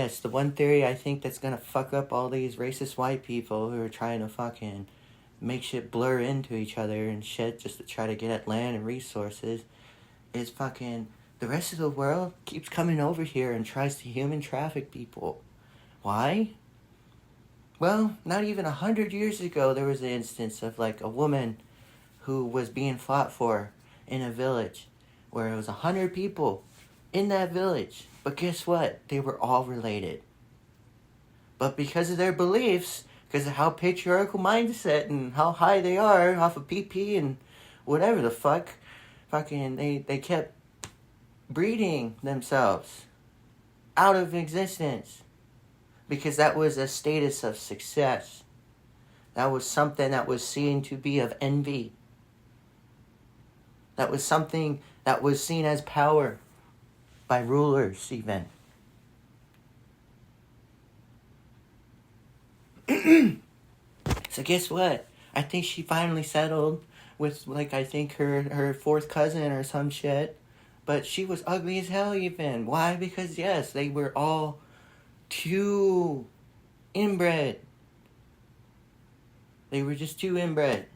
yes, the one theory I think that's gonna fuck up all these racist white people who are trying to fucking make shit blur into each other and shit just to try to get at land and resources is fucking the rest of the world keeps coming over here and tries to human traffic people. Why? Well, not even 100 years ago there was an instance of like a woman who was being fought for in a village where it was 100 people in that village. But guess what? They were all related. But because of their beliefs, because of how patriarchal mindset and how high they are off of PP and whatever the fuck, fucking they kept breeding themselves out of existence. Because that was a status of success. That was something that was seen to be of envy. That was something that was seen as power by rulers even. So guess what? I think she finally settled with, like, I think her fourth cousin or some shit. But she was ugly as hell even. Why? Because, yes, they were all too inbred. They were just too inbred.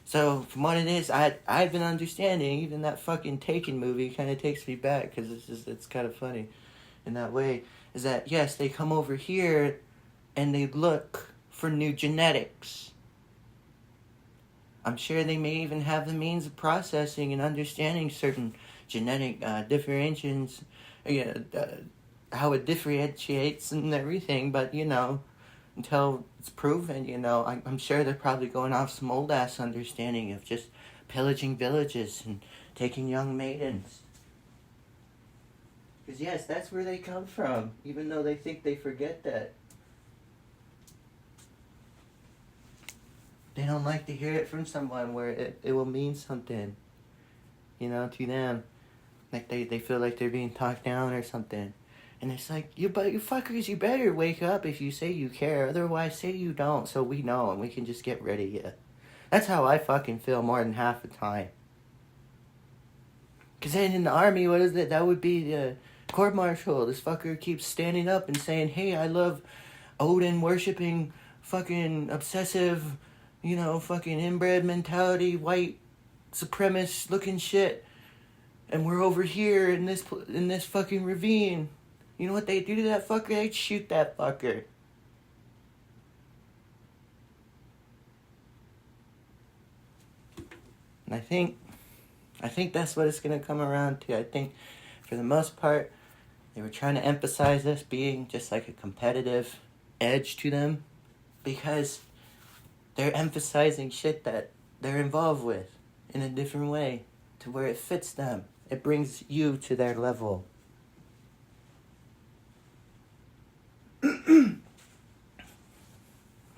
So, from what it is, I've been understanding, even that fucking Taken movie kind of takes me back, because it's kind of funny in that way, is that, yes, they come over here and they look for new genetics. I'm sure they may even have the means of processing and understanding certain genetic differentiations, how it differentiates and everything, but, until it's proven, I'm sure they're probably going off some old-ass understanding of just pillaging villages and taking young maidens. Because, yes, that's where they come from, even though they think they forget that. They don't like to hear it from someone where it will mean something, to them. Like, they feel like they're being talked down or something. And it's like, you fuckers, you better wake up if you say you care. Otherwise, say you don't, so we know and we can just get rid of you. That's how I fucking feel more than half the time. Because then in the army, what is it? That would be the court martial. This fucker keeps standing up and saying, hey, I love Odin worshipping fucking obsessive, fucking inbred mentality, white supremacist looking shit. And we're over here in this fucking ravine. You know what they do to that fucker? They shoot that fucker. And I think that's what it's going to come around to. I think, for the most part, they were trying to emphasize this being just like a competitive edge to them. Because they're emphasizing shit that they're involved with in a different way to where it fits them. It brings you to their level.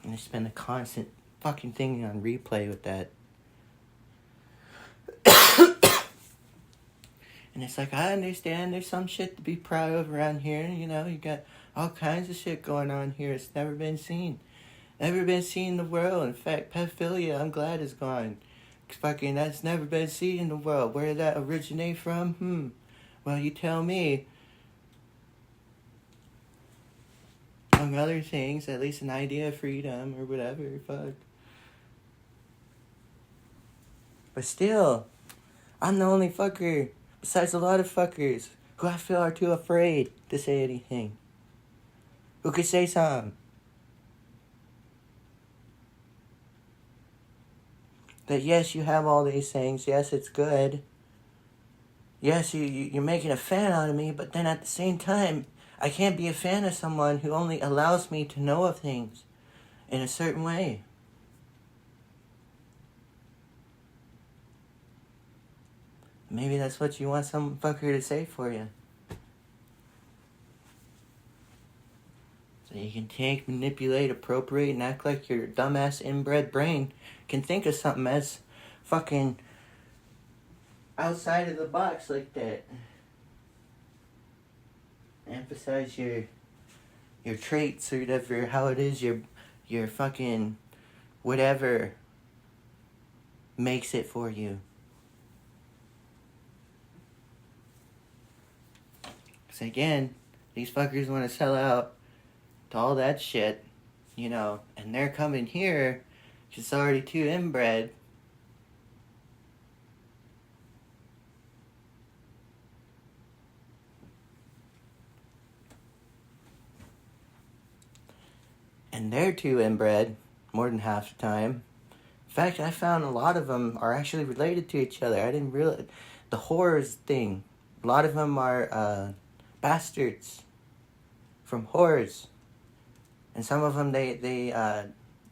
And it's been a constant fucking thing on replay with that. And it's like, I understand there's some shit to be proud of around here. You got all kinds of shit going on here. It's never been seen. Never been seen in the world. In fact, pedophilia, I'm glad is gone. Fucking, that's never been seen in the world. Where did that originate from? Well, you tell me. Among other things, at least an idea of freedom or whatever, fuck. But still, I'm the only fucker, besides a lot of fuckers, who I feel are too afraid to say anything. Who could say something? That yes, you have all these things, yes, it's good. Yes, you're making a fan out of me, but then at the same time, I can't be a fan of someone who only allows me to know of things in a certain way. Maybe that's what you want some fucker to say for you. So you can take, manipulate, appropriate, and act like your dumbass inbred brain can think of something as fucking outside of the box like that. Emphasize your traits or whatever, how it is your fucking whatever makes it for you. So again, These fuckers want to sell out to all that shit, and they're coming here because it's already too inbred. And they're too inbred more than half the time. In fact, I found a lot of them are actually related to each other. I didn't realize the whores thing. A lot of them are bastards from whores, and some of them they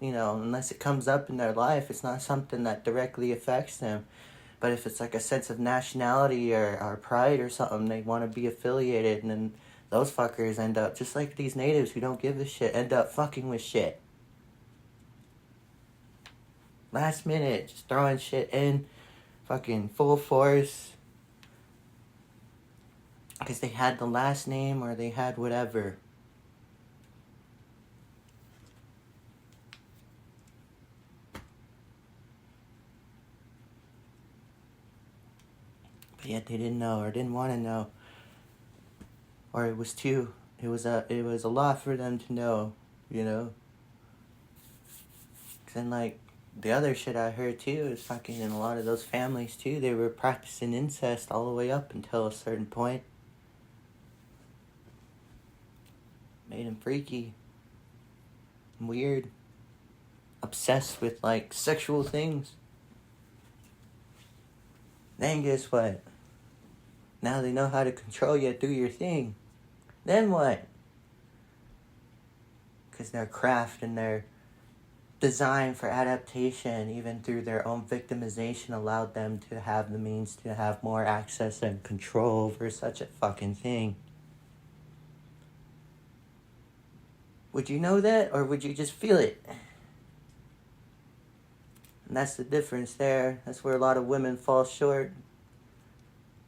unless it comes up in their life, it's not something that directly affects them. But if it's like a sense of nationality or pride or something, they want to be affiliated, and then those fuckers end up just like these natives who don't give a shit end up fucking with shit. Last minute, just throwing shit in, fucking full force. Because they had the last name or they had whatever. But yet they didn't know or didn't want to know. Or it was a lot for them to know, Cause then like, the other shit I heard too is fucking in a lot of those families too, they were practicing incest all the way up until a certain point. Made them freaky. Weird. Obsessed with like sexual things. Then guess what? Now they know how to control you, do your thing. Then what? Because their craft and their design for adaptation, even through their own victimization, allowed them to have the means to have more access and control over such a fucking thing. Would you know that, or would you just feel it? And that's the difference there. That's where a lot of women fall short.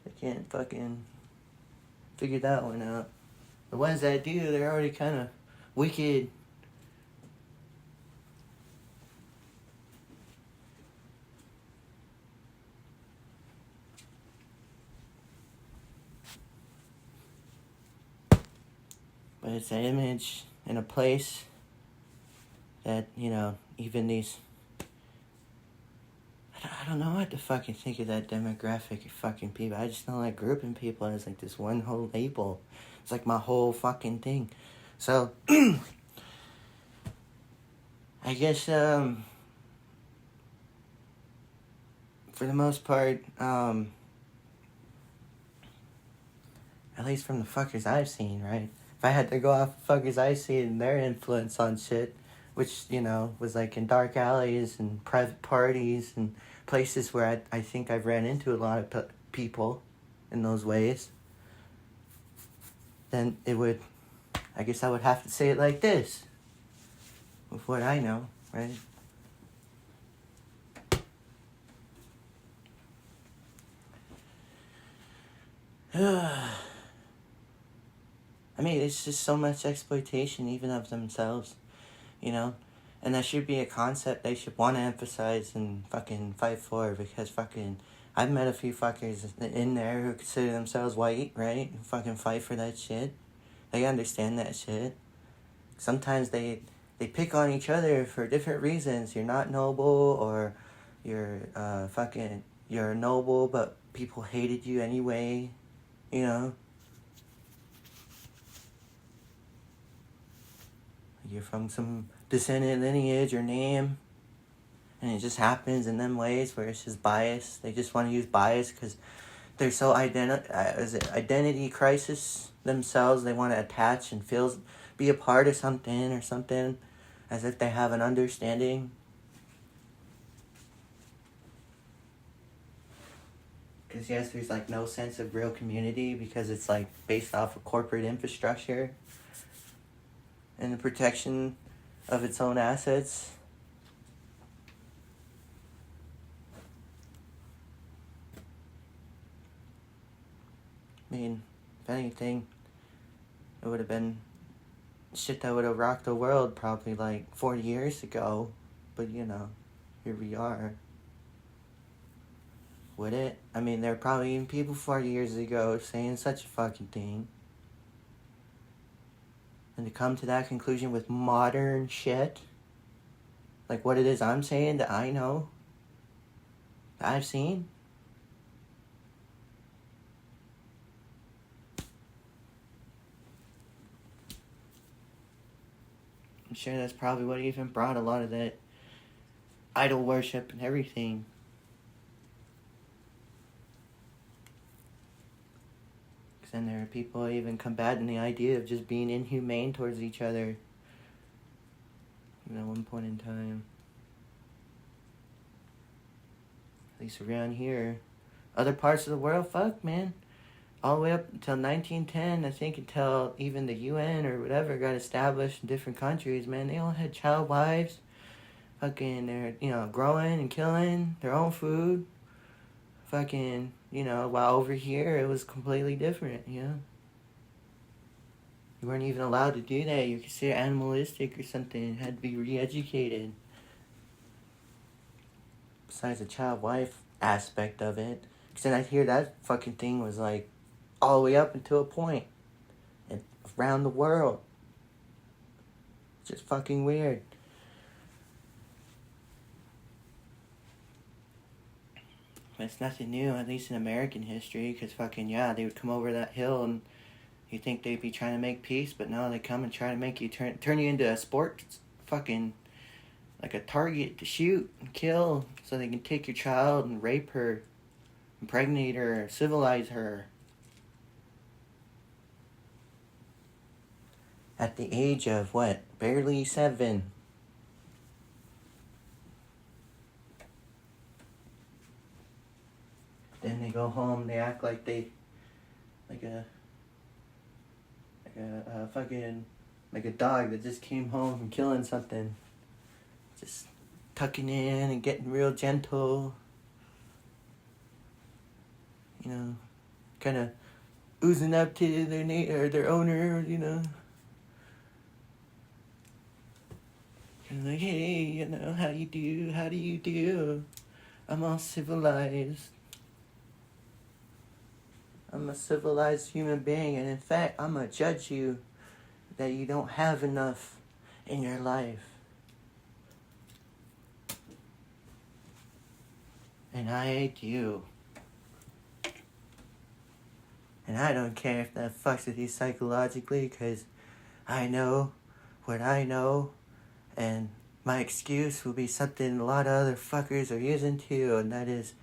They can't fucking figure that one out. The ones that do, they're already kind of wicked. But it's an image in a place that, even these... I don't know what to fucking think of that demographic of fucking people. I just don't like grouping people as like this one whole label. It's like my whole fucking thing. So, I guess, for the most part, at least from the fuckers I've seen, right? If I had to go off the fuckers I've seen and their influence on shit, which, was like in dark alleys and private parties and places where I think I've ran into a lot of people in those ways, then I guess I would have to say it like this, with what I know, right? I mean, it's just so much exploitation even of themselves, And that should be a concept they should want to emphasize and fucking fight for, because fucking... I've met a few fuckers in there who consider themselves white, right? Who fucking fight for that shit. They understand that shit. Sometimes they pick on each other for different reasons. You're not noble, or you're you're noble, but people hated you anyway, You're from some descendant lineage or name, and it just happens in them ways where it's just bias. They just want to use bias because they're so identity crisis themselves. They want to attach and be a part of something or something, as if they have an understanding. Because yes, there's like no sense of real community because it's like based off of corporate infrastructure and the protection of its own assets. I mean, if anything, it would have been shit that would have rocked the world probably like 40 years ago. But, here we are. Would it? I mean, there were probably even people 40 years ago saying such a fucking thing. And to come to that conclusion with modern shit, like what it is I'm saying that I know, that I've seen. I'm sure that's probably what even brought a lot of that idol worship and everything. Because then there are people even combating the idea of just being inhumane towards each other. At one point in time. At least around here. Other parts of the world, fuck, man. All the way up until 1910, I think, until even the UN or whatever got established in different countries, man, they all had child wives. Fucking, they're, growing and killing their own food. Fucking, while over here it was completely different, You weren't even allowed to do that. You were considered animalistic or something. You had to be re-educated. Besides the child wife aspect of it. Because then I hear that fucking thing was like all the way up until a point. And around the world. It's just fucking weird. But it's nothing new, at least in American history. Because fucking, they would come over that hill and you think they'd be trying to make peace. But no, they come and try to make you turn you into a sport fucking... like a target to shoot and kill so they can take your child and rape her, impregnate her, civilize her. At the age of, barely 7. Then they go home, they act like they, like a dog that just came home from killing something. Just tucking in and getting real gentle. Kind of oozing up to their owner, And like, hey, how you do? How do you do? I'm all civilized. I'm a civilized human being, and in fact, I'm gonna judge you that you don't have enough in your life. And I hate you. And I don't care if that fucks with you psychologically, because I know what I know, and my excuse will be something a lot of other fuckers are using too, and that is,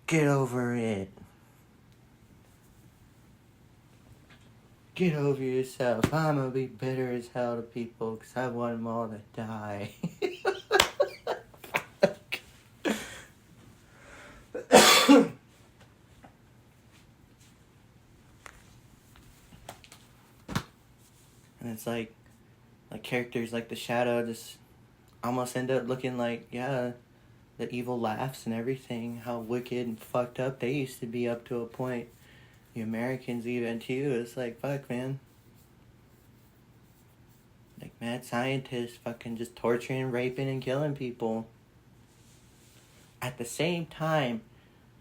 get over it. Get over yourself. I'm gonna be bitter as hell to people, because I want them all to die. And it's like characters like the Shadow just almost end up looking like, the evil laughs and everything, how wicked and fucked up they used to be up to a point. The Americans even too, it's like, fuck, man. Like mad scientists fucking just torturing, raping, and killing people. At the same time,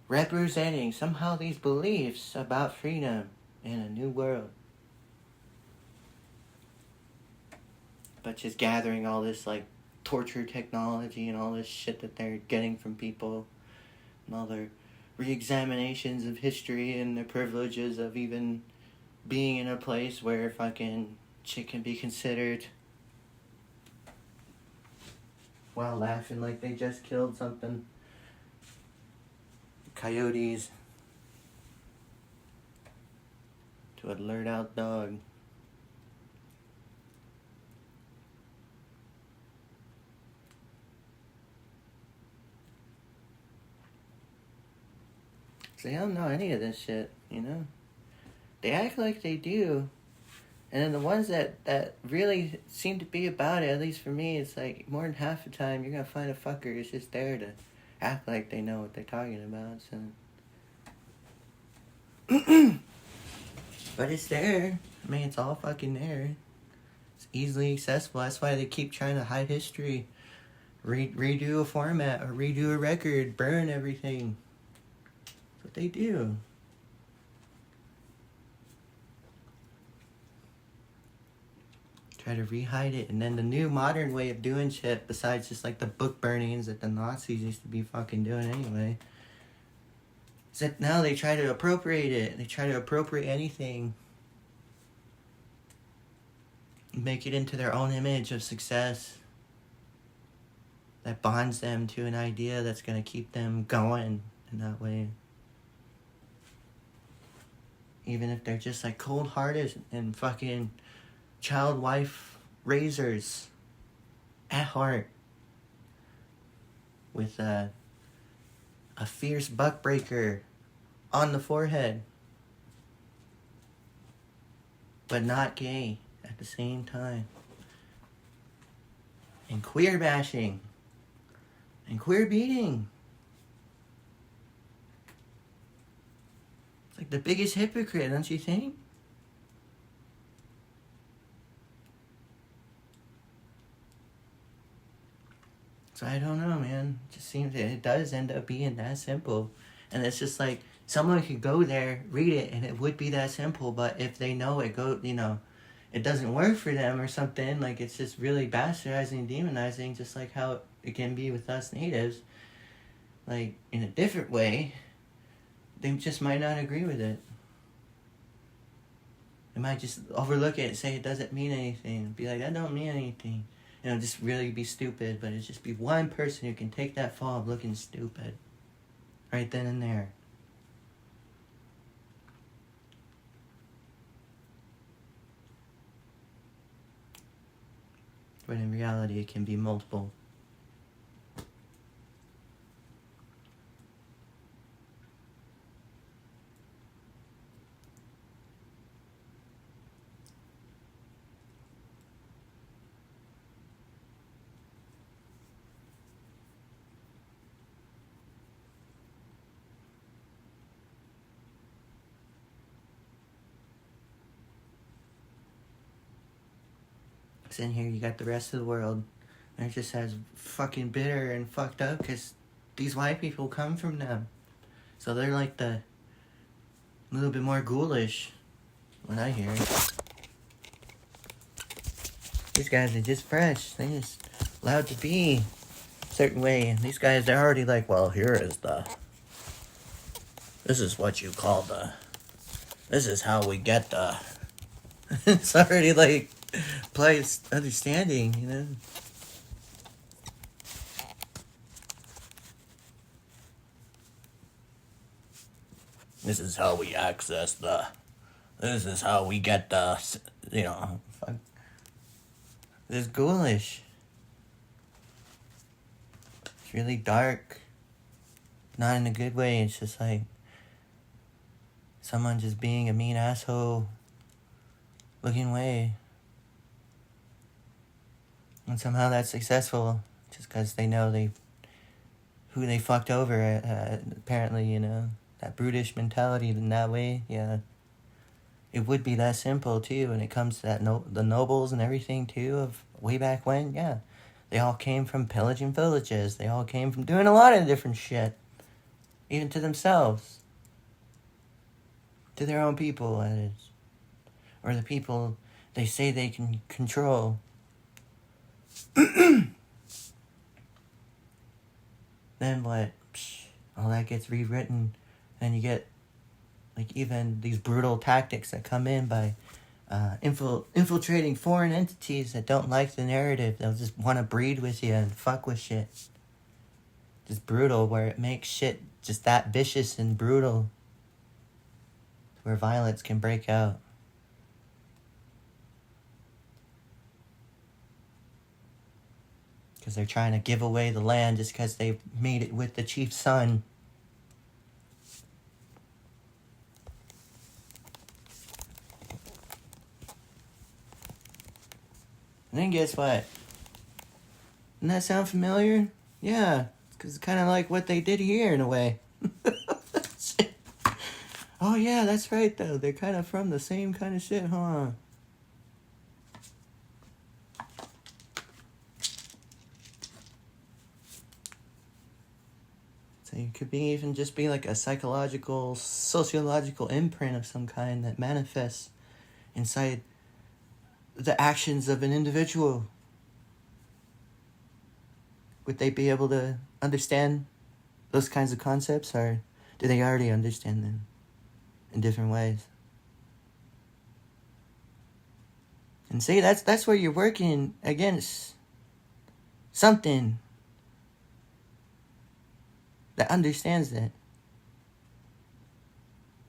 representing somehow these beliefs about freedom in a new world. But just gathering all this, torture technology and all this shit that they're getting from people. And all their re-examinations of history and their privileges of even being in a place where fucking shit can be considered. While laughing like they just killed something. Coyotes. To a lured out dog. They don't know any of this shit, They act like they do. And then the ones that really seem to be about it, at least for me, it's like more than half the time you're going to find a fucker who's just there to act like they know what they're talking about. So. But it's there. I mean, it's all fucking there. It's easily accessible. That's why they keep trying to hide history. Redo a format or redo a record. Burn everything. What they do. Try to rehide it. And then the new modern way of doing shit, besides just like the book burnings that the Nazis used to be fucking doing anyway, is that now they try to appropriate it. They try to appropriate anything, make it into their own image of success that bonds them to an idea that's going to keep them going in that way. Even if they're just like cold-hearted and fucking child wife raisers at heart, with a fierce buckbreaker on the forehead, but not gay at the same time, and queer bashing and queer beating. It's like the biggest hypocrite, don't you think? So I don't know, man. It just seems that it does end up being that simple. And it's just like, someone could go there, read it, and it would be that simple. But if they know it it doesn't work for them or something, like it's just really bastardizing, demonizing, just like how it can be with us natives, like in a different way, they just might not agree with it. They might just overlook it and say it doesn't mean anything. Be like, that don't mean anything. Just really be stupid, but it's just be one person who can take that fall of looking stupid. Right then and there. But in reality, it can be multiple. In here, you got the rest of the world. They're just as fucking bitter and fucked up because these white people come from them. So they're like a little bit more ghoulish, what I hear. These guys are just fresh. They just allowed to be a certain way. And these guys, they're already like, well, this is what you call this is how we get it's already like, place understanding, This is how we access this is how we get fuck. It's ghoulish. It's really dark. Not in a good way. It's just like someone just being a mean asshole looking way. And somehow that's successful just because they know who they fucked over, apparently, that brutish mentality in that way, yeah. It would be that simple, too, when it comes to the nobles and everything, too, of way back when, yeah. They all came from pillaging villages. They all came from doing a lot of different shit. Even to themselves. To their own people, that is. Or the people they say they can control. Then what? All that gets rewritten, and you get like even these brutal tactics that come in by infiltrating foreign entities that don't like the narrative. They'll just want to breed with you and fuck with shit. Just brutal, where it makes shit just that vicious and brutal, where violence can break out. Because they're trying to give away the land just because they made it with the chief's son. And then guess what? Doesn't that sound familiar? Yeah, because it's kind of like what they did here in a way. Oh yeah, that's right though. They're kind of from the same kind of shit, huh? So it could be even just be like a psychological, sociological imprint of some kind that manifests inside the actions of an individual? Would they be able to understand those kinds of concepts, or do they already understand them in different ways? And see, that's where you're working against something that understands that.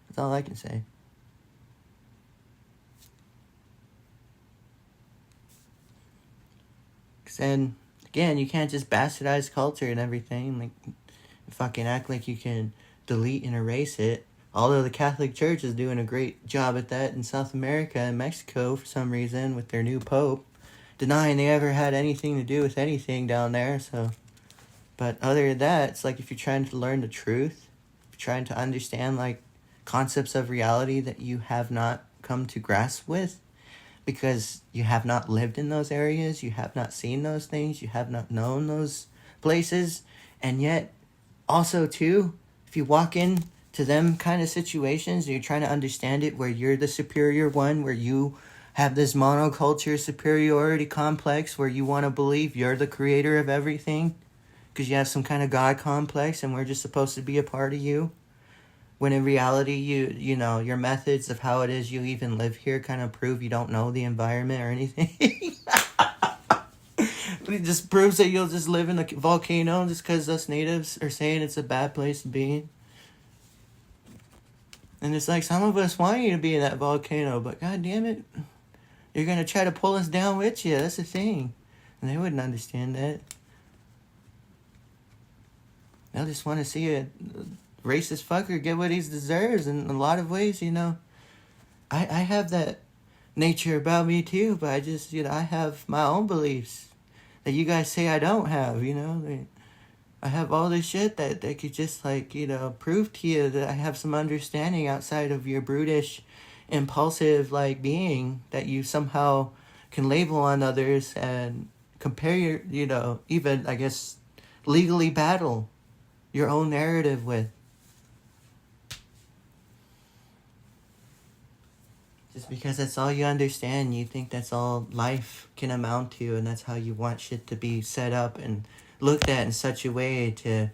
That's all I can say. Cause then, again, you can't just bastardize culture and everything. Like, fucking act like you can delete and erase it. Although the Catholic Church is doing a great job at that in South America and Mexico for some reason with their new Pope, denying they ever had anything to do with anything down there. So, but other than that, it's like if you're trying to learn the truth, if you're trying to understand like concepts of reality that you have not come to grasp with, because you have not lived in those areas, you have not seen those things, you have not known those places, and yet also too, if you walk in to them kind of situations and you're trying to understand it where you're the superior one, where you have this monoculture superiority complex where you want to believe you're the creator of everything because you have some kind of God complex and we're just supposed to be a part of you, when in reality you know your methods of how it is you even live here kind of prove you don't know the environment or anything. It just proves that you'll just live in a volcano just because us natives are saying it's a bad place to be. And it's like, some of us want you to be in that volcano, but god damn it, you're going to try to pull us down with you. That's the thing. And they wouldn't understand that. They'll just want to see a racist fucker get what he deserves in a lot of ways, you know. I have that nature about me too, but I just, you know, I have my own beliefs that you guys say I don't have, you know. I have all this shit that could just, like, you know, prove to you that I have some understanding outside of your brutish, impulsive, like, being that you somehow can label on others and compare your, you know, even, I guess, legally battle your own narrative with. Just because that's all you understand, you think that's all life can amount to, and that's how you want shit to be set up and looked at in such a way to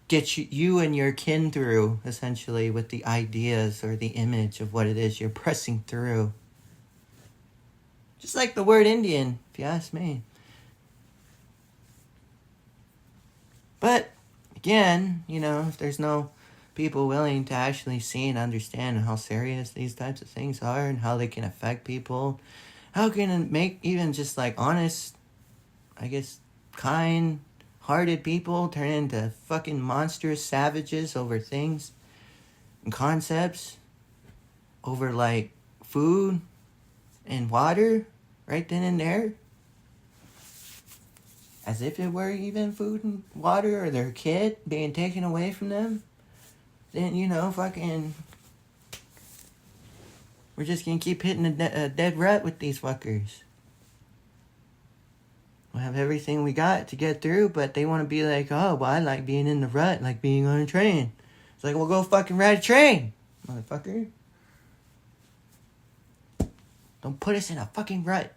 get you and your kin through, essentially, with the ideas or the image of what it is you're pressing through. Just like the word Indian, if you ask me. But, again, you know, if there's no people willing to actually see and understand how serious these types of things are and how they can affect people, how can it make even just, like, honest, I guess, kind-hearted people turn into fucking monstrous savages over things and concepts, over, like, food and water right then and there, as if it were even food and water or their kid being taken away from them. Then, you know, fucking, we're just gonna keep hitting a dead rut with these fuckers. We have everything we got to get through, but they want to be like, oh, well, I like being in the rut, like being on a train. It's like, well, go fucking ride a train, motherfucker. Don't put us in a fucking rut.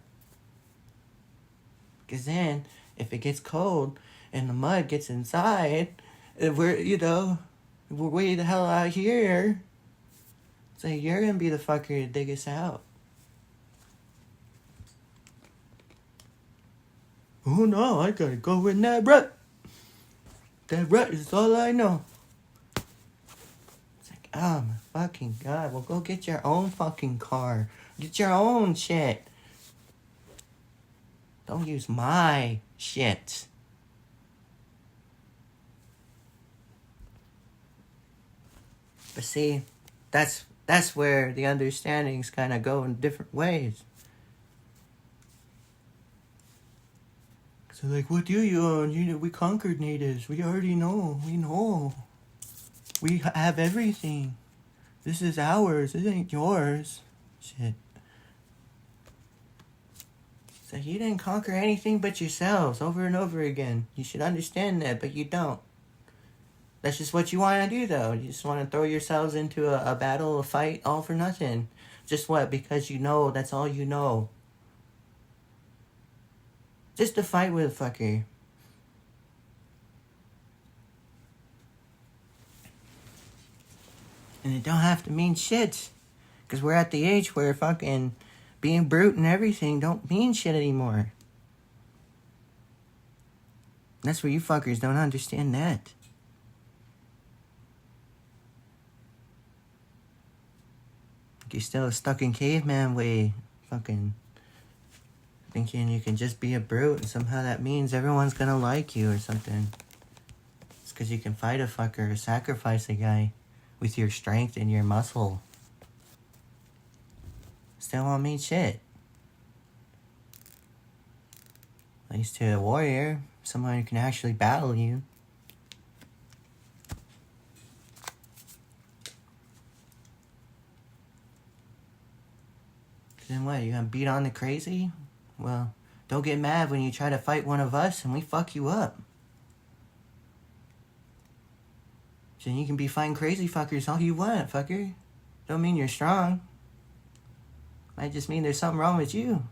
Because then, if it gets cold and the mud gets inside, we're, you know, we're way the hell out here. It's like, you're gonna be the fucker to dig us out. Oh no, I gotta go in that rut. That rut is all I know. It's like, oh my fucking god, well, go get your own fucking car. Get your own shit. Don't use my shit. But see, that's where the understandings kind of go in different ways. So like, what do you own? You know, we conquered natives. We already know. We know. We have everything. This is ours. This ain't yours. Shit. So you didn't conquer anything but yourselves over and over again. You should understand that, but you don't. That's just what you want to do, though. You just want to throw yourselves into a battle, a fight, all for nothing. Just what? Because you know that's all you know. Just to fight with a fucker. And it don't have to mean shit. Because we're at the age where fucking being brute and everything don't mean shit anymore. That's where you fuckers don't understand that. You're still stuck in caveman way. Fucking thinking you can just be a brute and somehow that means everyone's gonna like you or something. It's because you can fight a fucker or sacrifice a guy with your strength and your muscle. Still won't mean shit. At least to a warrior, someone who can actually battle you. Then what, you gonna beat on the crazy? Well, don't get mad when you try to fight one of us and we fuck you up. So you can be fighting crazy fuckers all you want, fucker. Don't mean you're strong. Might just mean there's something wrong with you.